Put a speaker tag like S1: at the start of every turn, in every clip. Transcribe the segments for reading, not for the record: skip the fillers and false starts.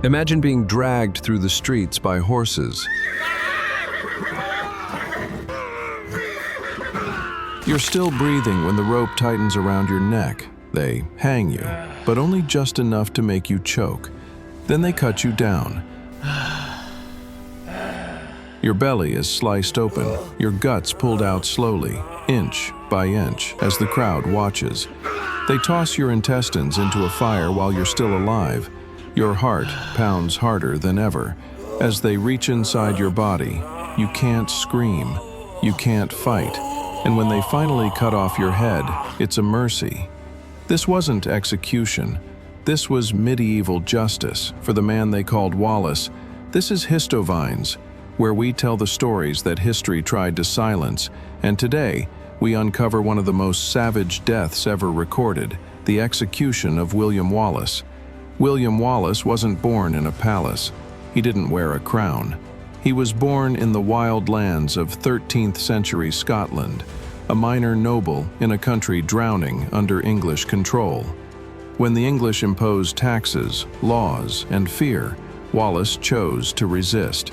S1: Imagine being dragged through the streets by horses. You're still breathing when the rope tightens around your neck. They hang you, but only just enough to make you choke. Then they cut you down. Your belly is sliced open, your guts pulled out slowly, inch by inch, as the crowd watches. They toss your intestines into a fire while you're still alive. Your heart pounds harder than ever. As they reach inside your body, you can't scream, you can't fight. And when they finally cut off your head, it's a mercy. This wasn't execution. This was medieval justice for the man they called Wallace. This is Histovines, where we tell the stories that history tried to silence, and today we uncover one of the most savage deaths ever recorded, the execution of William Wallace. William Wallace wasn't born in a palace. He didn't wear a crown. He was born in the wild lands of 13th century Scotland, a minor noble in a country drowning under English control. When the English imposed taxes, laws, and fear, Wallace chose to resist.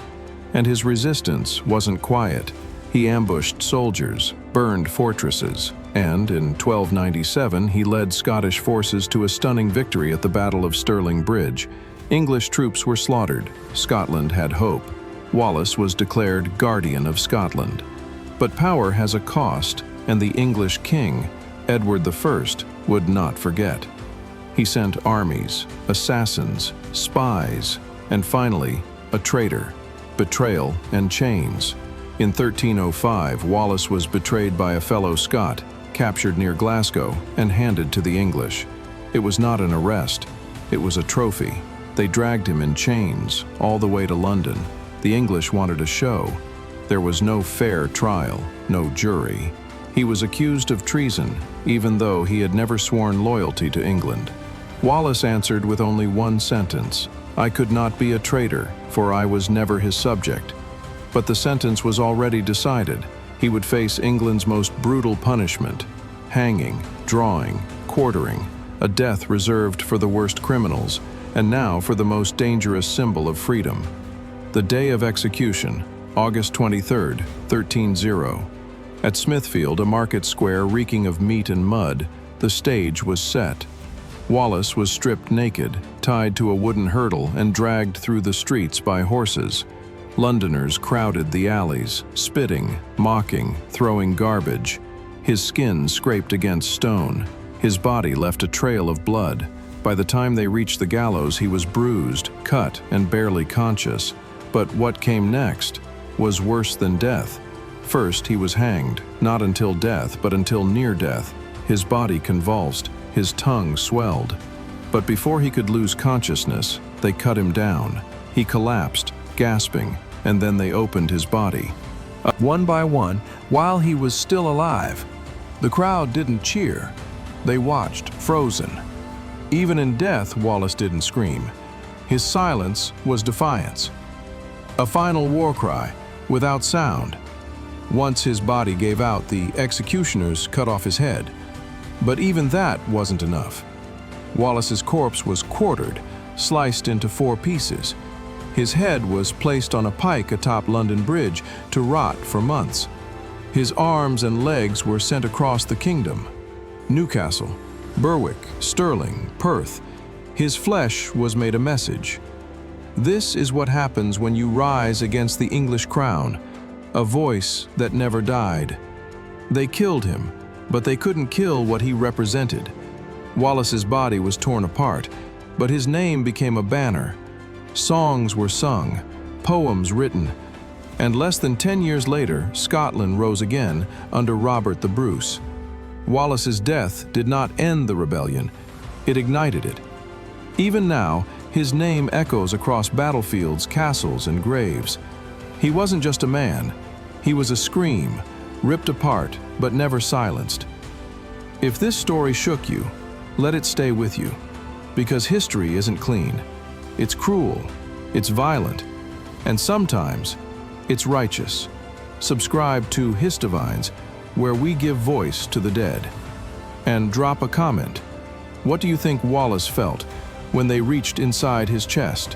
S1: And his resistance wasn't quiet. He ambushed soldiers, burned fortresses, and in 1297 he led Scottish forces to a stunning victory at the Battle of Stirling Bridge. English troops were slaughtered. Scotland had hope. Wallace was declared Guardian of Scotland. But power has a cost, and the English king, Edward I, would not forget. He sent armies, assassins, spies, and finally, a traitor. Betrayal and chains. In 1305, Wallace was betrayed by a fellow Scot, captured near Glasgow, and handed to the English. It was not an arrest. It was a trophy. They dragged him in chains all the way to London. The English wanted a show. There was no fair trial, no jury. He was accused of treason, even though he had never sworn loyalty to England. Wallace answered with only one sentence: "I could not be a traitor, for I was never his subject." But the sentence was already decided. He would face England's most brutal punishment: hanging, drawing, quartering, a death reserved for the worst criminals, and now for the most dangerous symbol of freedom. The day of execution, August 23, 1300. At Smithfield, a market square reeking of meat and mud, the stage was set. Wallace was stripped naked, tied to a wooden hurdle, and dragged through the streets by horses. Londoners crowded the alleys, spitting, mocking, throwing garbage. His skin scraped against stone. His body left a trail of blood. By the time they reached the gallows, he was bruised, cut, and barely conscious. But what came next was worse than death. First, he was hanged, not until death, but until near death. His body convulsed, his tongue swelled. But before he could lose consciousness, they cut him down. He collapsed, gasping, and then they opened his body. One by one, while he was still alive. The crowd didn't cheer. They watched, frozen. Even in death, Wallace didn't scream. His silence was defiance. A final war cry, without sound. Once his body gave out, the executioners cut off his head. But even that wasn't enough. Wallace's corpse was quartered, sliced into 4 pieces. His head was placed on a pike atop London Bridge to rot for months. His arms and legs were sent across the kingdom. Newcastle, Berwick, Stirling, Perth. His flesh was made a message. This is what happens when you rise against the English crown, a voice that never died. They killed him, but they couldn't kill what he represented. Wallace's body was torn apart, but his name became a banner. Songs were sung, poems written, and less than 10 years later, Scotland rose again under Robert the Bruce. Wallace's death did not end the rebellion, it ignited it. Even now, his name echoes across battlefields, castles, and graves. He wasn't just a man, he was a scream, ripped apart but never silenced. If this story shook you, let it stay with you, because history isn't clean. It's cruel, it's violent, and sometimes it's righteous. Subscribe to Histovines, where we give voice to the dead. And drop a comment. What do you think Wallace felt when they reached inside his chest?